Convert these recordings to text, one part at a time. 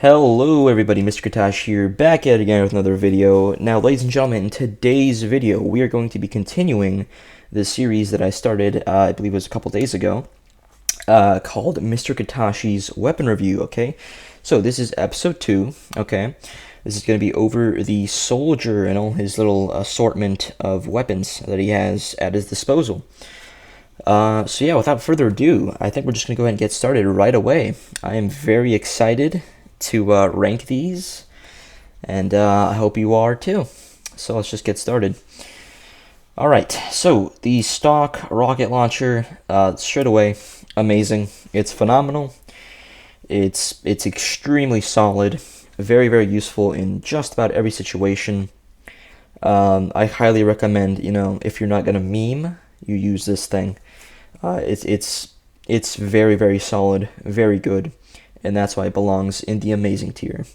Hello everybody, Mr. Katashi here, back at it again with another video. Now, ladies and gentlemen, in today's video, we are going to be continuing the series that I started, I believe it was a couple days ago, called Mr. Katashi's Weapon Review, okay? So, this is episode 2, okay? This is going to be over the soldier and all his little assortment of weapons that he has at his disposal. So yeah, without further ado, I think we're just going to go ahead and get started right away. I am very excited to rank these, and I hope you are too. So let's just get started. Alright, so the stock rocket launcher, straight away, amazing. It's phenomenal. It's extremely solid, very, very useful in just about every situation. I highly recommend, if you're not going to meme, you use this thing. It's very, very solid, very good, and that's why it belongs in the amazing tier.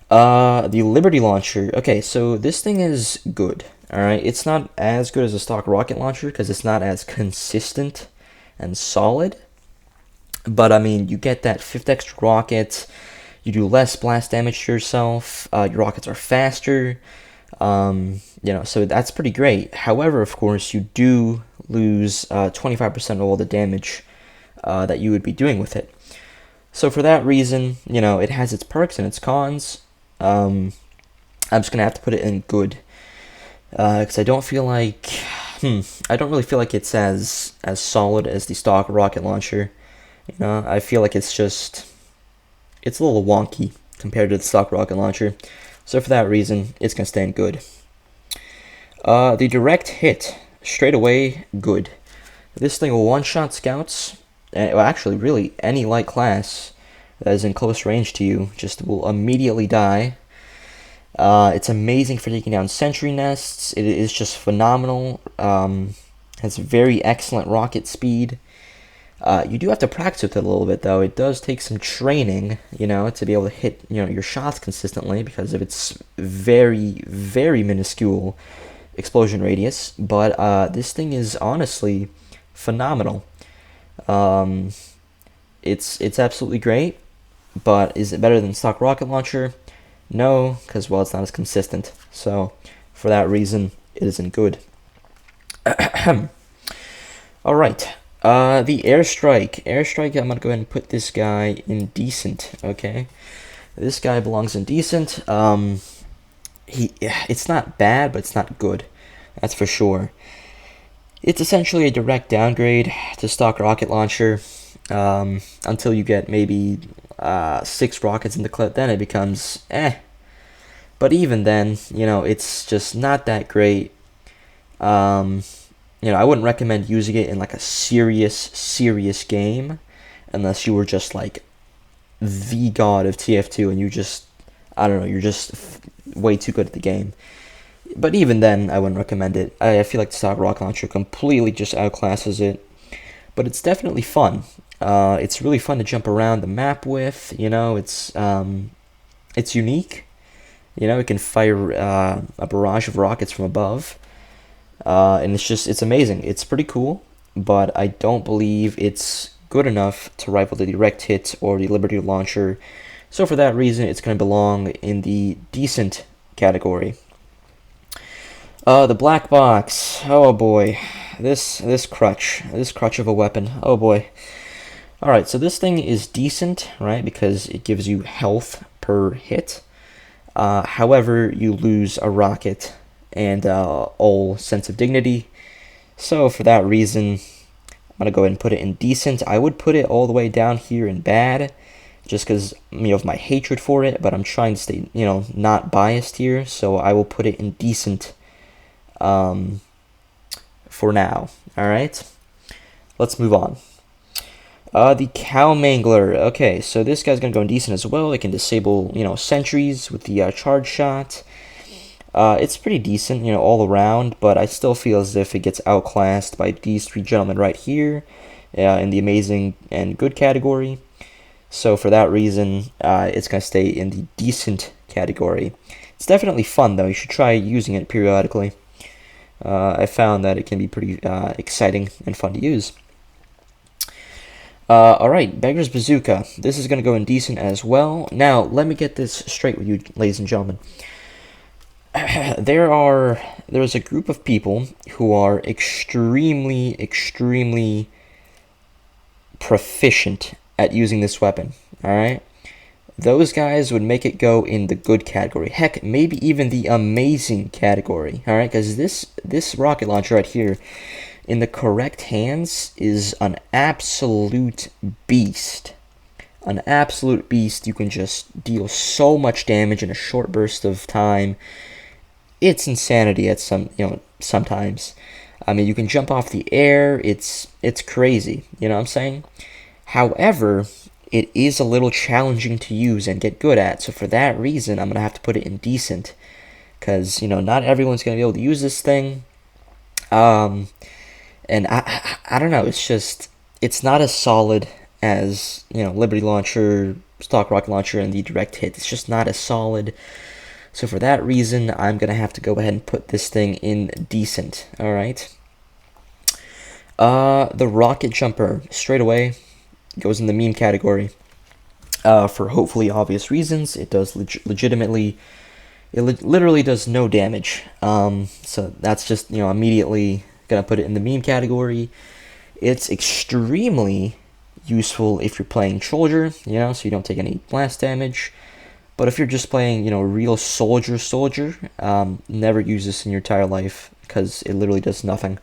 The Liberty Launcher. Okay, so this thing is good. Alright, it's not as good as a stock rocket launcher because it's not as consistent and solid. But I mean, you get that 5th extra rocket, you do less blast damage to yourself, your rockets are faster, so that's pretty great. However, of course, you do lose 25% of all the damage that you would be doing with it. So for that reason, it has its perks and its cons. I'm just gonna have to put it in good, because I don't really feel like it's as solid as the stock rocket launcher. I feel like it's a little wonky compared to the stock rocket launcher. So for that reason, it's gonna stay in good. The direct hit, straight away, good. This thing will one-shot scouts. Well, actually, really, any light class that is in close range to you just will immediately die. It's amazing for taking down sentry nests. It is just phenomenal. Has very excellent rocket speed. You do have to practice with it a little bit, though. It does take some training, to be able to hit, your shots consistently because of its very, very minuscule explosion radius. But this thing is honestly phenomenal. It's absolutely great, but is it better than stock rocket launcher? No, because, well, it's not as consistent. So, for that reason, it isn't good. Alright, the airstrike. Airstrike, I'm going to go ahead and put this guy in decent, okay? This guy belongs in decent. It's not bad, but it's not good. That's for sure. It's essentially a direct downgrade to stock rocket launcher, until you get maybe 6 rockets in the clip. Then it becomes eh. But even then, it's just not that great. I wouldn't recommend using it in like a serious game unless you were just like the god of TF2 and you're just way too good at the game. But even then, I wouldn't recommend it. I feel like the stock rocket launcher completely just outclasses it. But it's definitely fun. It's really fun to jump around the map with. It's unique. It can fire a barrage of rockets from above. And it's amazing. It's pretty cool, but I don't believe it's good enough to rival the direct hit or the Liberty Launcher. So for that reason, it's going to belong in the decent category. The black box. Oh boy, this crutch of a weapon. Oh boy. All right, so this thing is decent, right? Because it gives you health per hit. However, you lose a rocket and all sense of dignity. So for that reason, I'm gonna go ahead and put it in decent. I would put it all the way down here in bad, just because of my hatred for it. But I'm trying to stay, not biased here. So I will put it in decent. For now. Alright, let's move on. The Cow Mangler. Okay, so this guy's gonna go in decent as well. It can disable, sentries with the charge shot. It's pretty decent, all around, but I still feel as if it gets outclassed by these 3 gentlemen right here in the amazing and good category. So for that reason, it's gonna stay in the decent category. It's definitely fun, though. You should try using it periodically. I found that it can be pretty exciting and fun to use. Alright, Beggar's Bazooka. This is going to go indecent as well. Now, let me get this straight with you, ladies and gentlemen. There's a group of people who are extremely proficient at using this weapon, alright? Those guys would make it go in the good category. Heck, maybe even the amazing category, alright? Because this rocket launcher right here, in the correct hands, is an absolute beast. An absolute beast. You can just deal so much damage in a short burst of time. It's insanity at sometimes. I mean, you can jump off the air. It's crazy. You know what I'm saying? However, it is a little challenging to use and get good at. So for that reason, I'm gonna have to put it in decent, because not everyone's gonna be able to use this thing. And I don't know. It's not as solid as Liberty Launcher, Stock Rocket Launcher, and the Direct Hit. It's just not as solid. So for that reason, I'm gonna have to go ahead and put this thing in decent. All right. The Rocket Jumper straight away goes in the meme category. For hopefully obvious reasons, it does legitimately. It literally does no damage. So that's just immediately gonna put it in the meme category. It's extremely useful if you're playing soldier, so you don't take any blast damage. But if you're just playing, real soldier, never use this in your entire life, because it literally does nothing.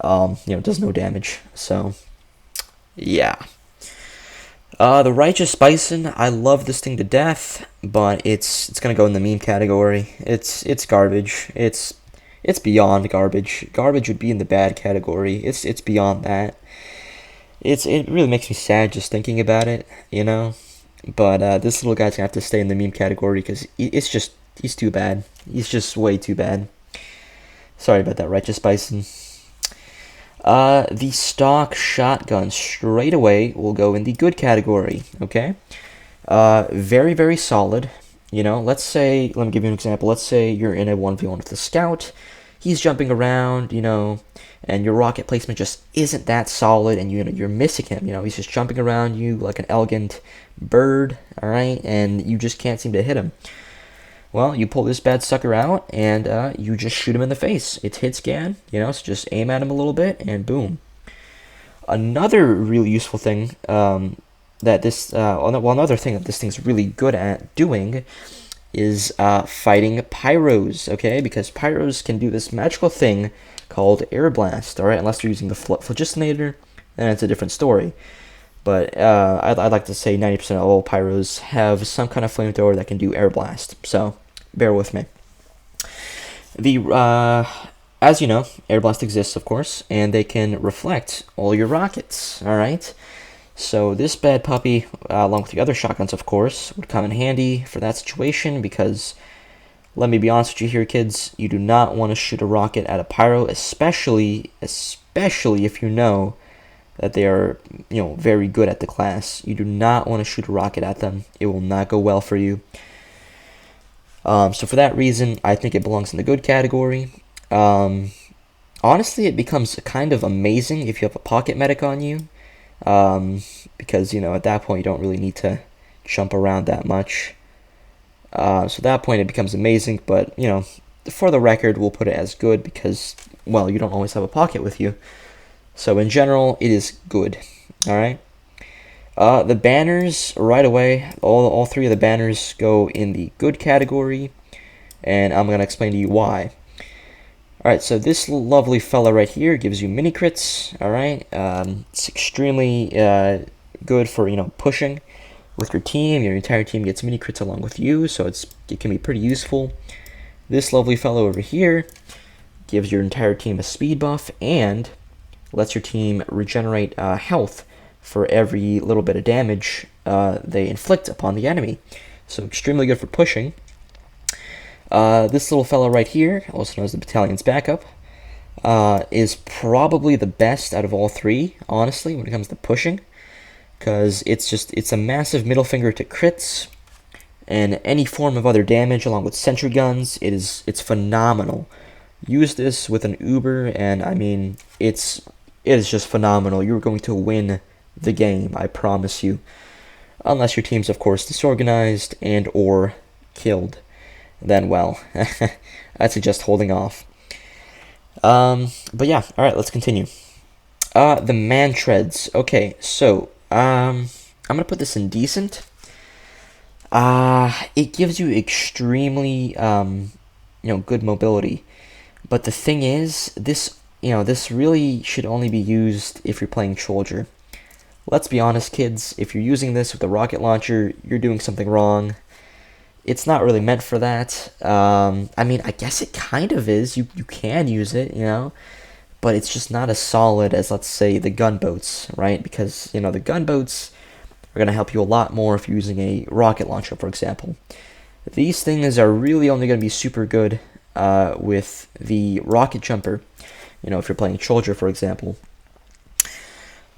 It does no damage. So, yeah. The Righteous Bison, I love this thing to death, but it's gonna go in the meme category. It's garbage. It's beyond garbage. Garbage would be in the bad category. It's beyond that. It really makes me sad just thinking about it, But this little guy's gonna have to stay in the meme category because he's too bad. He's just way too bad. Sorry about that, Righteous Bison. The stock shotgun straight away will go in the good category. Okay. Very solid. Let's say, let me give you an example. Let's say you're in a 1v1 with the scout. He's jumping around, and your rocket placement just isn't that solid, and you're missing him. He's just jumping around you like an elegant bird, all right, and you just can't seem to hit him. Well, you pull this bad sucker out, and you just shoot him in the face. It's hit scan, so just aim at him a little bit, and boom. Another really useful thing another thing that this thing's really good at doing is fighting pyros, okay? Because pyros can do this magical thing called air blast, all right? Unless you're using the phlogistonator, then it's a different story. But I'd like to say 90% of all pyros have some kind of flamethrower that can do air blast. So bear with me. As you know, air blast exists, of course, and they can reflect all your rockets, all right? So this bad puppy, along with the other shotguns, of course, would come in handy for that situation, because, let me be honest with you here, kids, you do not want to shoot a rocket at a pyro, especially if you know that they are, very good at the class. You do not want to shoot a rocket at them. It will not go well for you. So for that reason, I think it belongs in the good category. Honestly, it becomes kind of amazing if you have a pocket medic on you. Because at that point you don't really need to jump around that much. So at that point it becomes amazing, but for the record we'll put it as good because, well, you don't always have a pocket with you. So in general, it is good. All right. The banners right away. All three of the banners go in the good category, and I'm gonna explain to you why. Alright, so this lovely fella right here gives you mini crits, alright? It's extremely good for, pushing with your team. Your entire team gets mini crits along with you, so it can be pretty useful. This lovely fellow over here gives your entire team a speed buff and lets your team regenerate health for every little bit of damage they inflict upon the enemy. So extremely good for pushing. This little fellow right here, also known as the battalion's backup, is probably the best out of all three, honestly, when it comes to pushing, because it's a massive middle finger to crits and any form of other damage along with sentry guns. It's phenomenal. Use this with an Uber, and I mean, it is just phenomenal. You're going to win the game, I promise you. Unless your team's, of course, disorganized and or killed. Then, well, I'd suggest holding off. But yeah, alright, let's continue. The man treads. Okay, so, I'm gonna put this in decent. It gives you extremely, good mobility. But the thing is, this really should only be used if you're playing soldier. Let's be honest, kids, if you're using this with a rocket launcher, you're doing something wrong. It's not really meant for that. I mean, I guess it kind of is. You can use it, but it's just not as solid as, let's say, the gunboats, right? Because, the gunboats are going to help you a lot more if you're using a rocket launcher, for example. These things are really only going to be super good with the rocket jumper, if you're playing soldier, for example.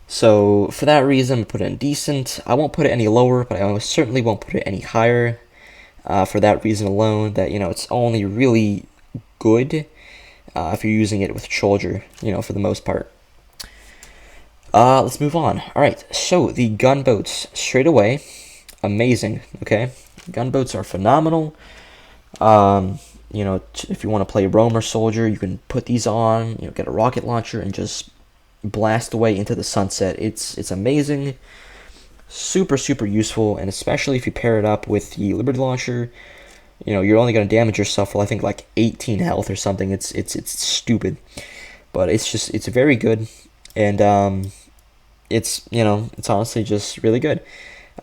So, for that reason, I'm put it in decent. I won't put it any lower, but I certainly won't put it any higher. For that reason alone, that, it's only really good if you're using it with soldier, for the most part. Let's move on. Alright, so the gunboats, straight away, amazing, okay? Gunboats are phenomenal. If you want to play roamer soldier, you can put these on, get a rocket launcher and just blast away into the sunset. It's amazing. Super, super useful, and especially if you pair it up with the Liberty Launcher, you're only going to damage yourself for, I think, like 18 health or something. It's stupid. But it's very good, and it's honestly just really good.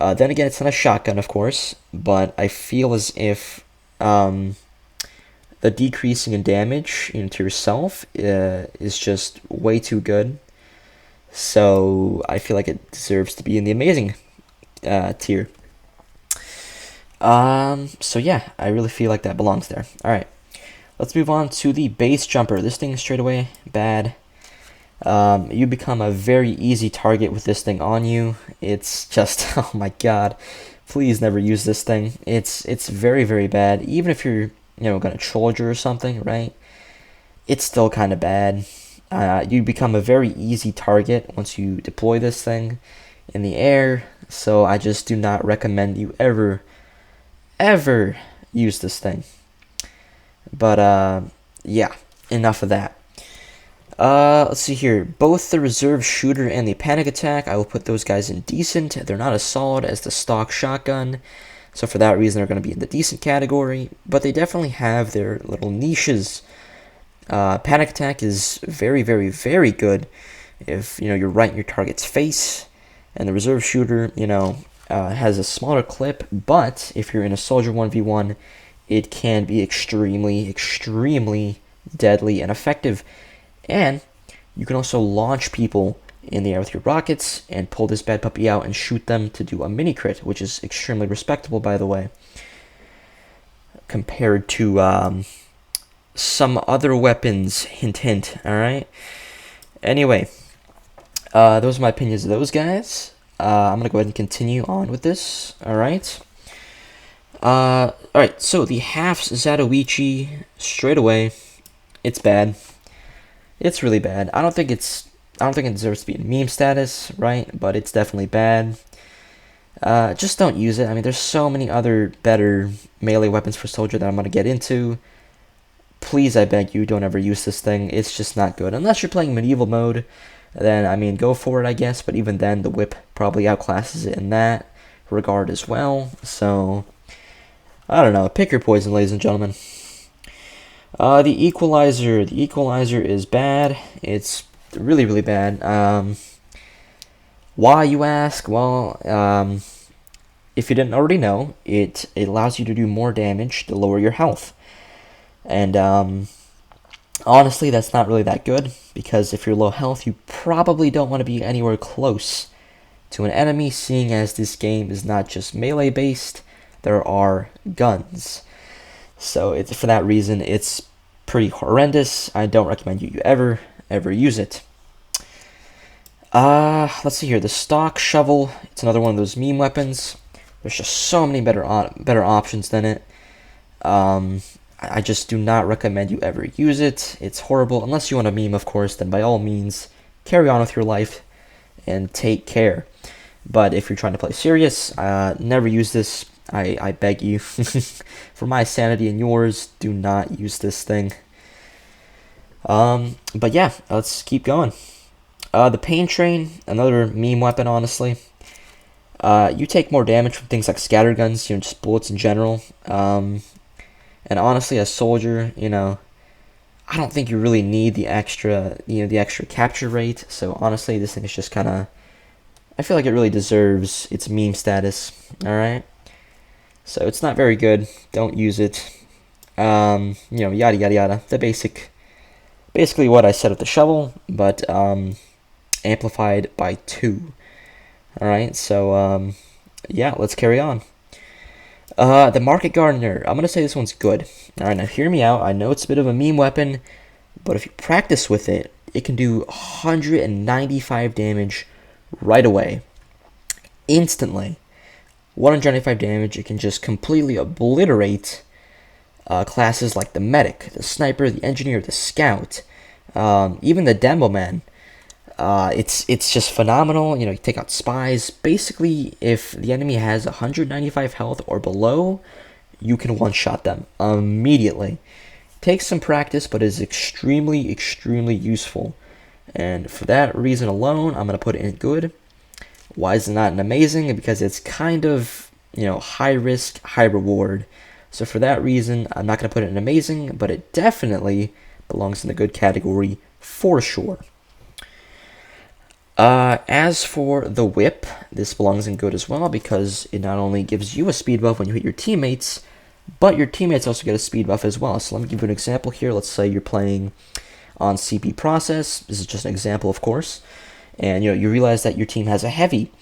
Then again, it's not a shotgun, of course, but I feel as if the decreasing in damage to yourself is just way too good. So I feel like it deserves to be in the amazing tier. So yeah, I really feel like that belongs there. Alright, let's move on to the base jumper. This thing straight away, bad. You become a very easy target with this thing on you. It's just, oh my god, please never use this thing. It's very, very bad. Even if you're, gonna soldier or something, right? It's still kind of bad. You become a very easy target once you deploy this thing in the air, so I just do not recommend you ever use this thing. But, yeah, enough of that. Let's see here. Both the reserve shooter and the panic attack, I will put those guys in decent. They're not as solid as the stock shotgun, so for that reason they're going to be in the decent category, but they definitely have their little niches. Panic attack is very, very, very good if you're right in your target's face, and the reserve shooter has a smaller clip, but if you're in a soldier 1v1, it can be extremely, extremely deadly and effective. And you can also launch people in the air with your rockets and pull this bad puppy out and shoot them to do a mini crit, which is extremely respectable, by the way, compared to some other weapons. Hint, hint. All right. Anyway, those are my opinions of those guys. I'm gonna go ahead and continue on with this. All right. All right. So the halves Zatoichi, straight away, it's bad. It's really bad. I don't think it deserves to be in meme status, right? But it's definitely bad. Just don't use it. I mean, there's so many other better melee weapons for soldier that I'm gonna get into. Please, I beg you, don't ever use this thing. It's just not good. Unless you're playing medieval mode, then, I mean, go for it, I guess. But even then, the whip probably outclasses it in that regard as well. So, I don't know. Pick your poison, ladies and gentlemen. The equalizer. The equalizer is bad. It's really, really bad. Why, you ask? Well, if you didn't already know, it allows you to do more damage to lower your health. And honestly, that's not really that good, because if you're low health, you probably don't want to be anywhere close to an enemy, seeing as this game is not just melee based, there are guns. So for that reason, it's pretty horrendous. I don't recommend you ever use it. Let's see here. The stock shovel, it's another one of those meme weapons. There's just so many better options than it. I just do not recommend you ever use it. It's horrible. Unless you want a meme, of course, then by all means, carry on with your life and take care. But if you're trying to play serious, never use this. I beg you. For my sanity and yours, do not use this thing. But yeah, let's keep going. The Pain Train, another meme weapon, honestly. You take more damage from things like scatterguns, just bullets in general. And honestly, as soldier, I don't think you really need the extra capture rate. So honestly, this thing is just kind of, I feel like it really deserves its meme status. All right. So it's not very good. Don't use it. Yada yada yada. The basically what I said with the shovel, but amplified by 2. All right. So yeah, let's carry on. The Market Gardener. I'm gonna say this one's good. All right, now hear me out. I know it's a bit of a meme weapon, but if you practice with it, it can do 195 damage right away, instantly. 195 damage. It can just completely obliterate classes like the medic, the sniper, the engineer, the scout, even the demo man. It's just phenomenal. You take out spies. Basically, if the enemy has 195 health or below, you can one-shot them immediately. Takes some practice, but is extremely, extremely useful. And for that reason alone, I'm going to put it in good. Why is it not an amazing? Because it's kind of, high risk, high reward. So for that reason, I'm not going to put it in amazing, but it definitely belongs in the good category for sure. As for the whip, this belongs in good as well because it not only gives you a speed buff when you hit your teammates, but your teammates also get a speed buff as well. So let me give you an example here. Let's say you're playing on CP process. This is just an example, of course. And you realize that your team has a heavy.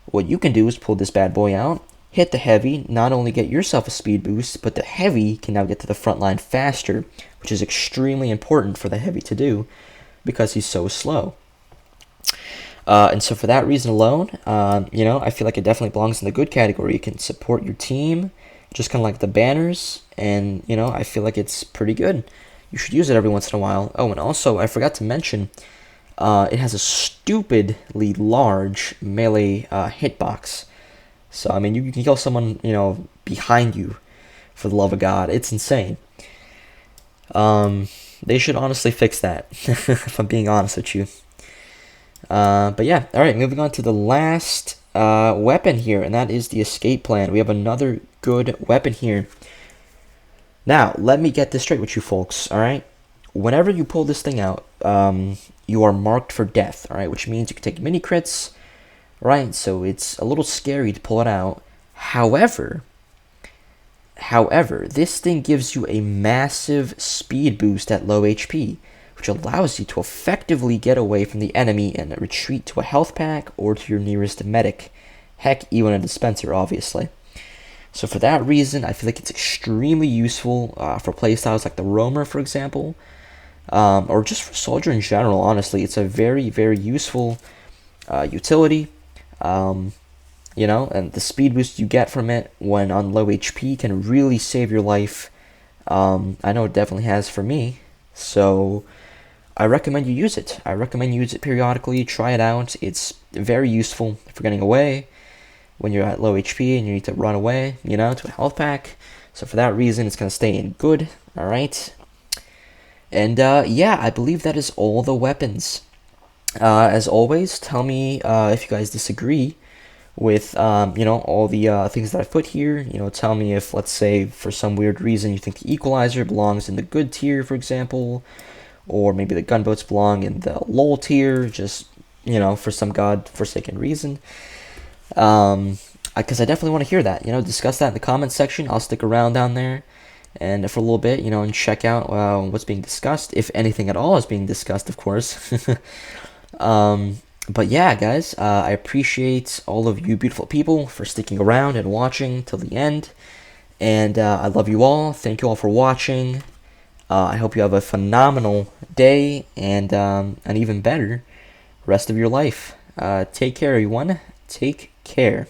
What you can do is pull this bad boy out, hit the heavy, not only get yourself a speed boost, but the heavy can now get to the front line faster, which is extremely important for the heavy to do because he's so slow. And so for that reason alone, I feel like it definitely belongs in the good category. It can support your team, just kind of like the banners, and, I feel like it's pretty good. You should use it every once in a while. Oh, and also, I forgot to mention, it has a stupidly large melee hitbox. So, you can kill someone, behind you, for the love of God. It's insane. They should honestly fix that, if I'm being honest with you. But yeah, alright, moving on to the last weapon here, and that is the escape plan. We have another good weapon here. Now, let me get this straight with you folks, alright? Whenever you pull this thing out, you are marked for death, alright? Which means you can take mini crits, right? So it's a little scary to pull it out. However, this thing gives you a massive speed boost at low HP, which allows you to effectively get away from the enemy and retreat to a health pack or to your nearest medic. Heck, even a dispenser, obviously. So for that reason, I feel like it's extremely useful for playstyles like the Roamer, for example, or just for Soldier in general, honestly. It's a very, very useful utility, and the speed boost you get from it when on low HP can really save your life. I know it definitely has for me, so I recommend you use it. I recommend you use it periodically. Try it out. It's very useful for getting away when you're at low HP and you need to run away, to a health pack. So for that reason, it's going to stay in good. All right. And yeah, I believe that is all the weapons. As always, tell me if you guys disagree with, all the things that I've put here. Tell me if, let's say, for some weird reason, you think the Equalizer belongs in the good tier, for example. Or maybe the gunboats belong in the lol tier, just, for some godforsaken reason. Because I definitely want to hear that. Discuss that in the comments section. I'll stick around down there and for a little bit, and check out what's being discussed, if anything at all is being discussed, of course. But yeah, guys, I appreciate all of you beautiful people for sticking around and watching till the end. And I love you all. Thank you all for watching. I hope you have a phenomenal day and an even better rest of your life. Take care, everyone. Take care.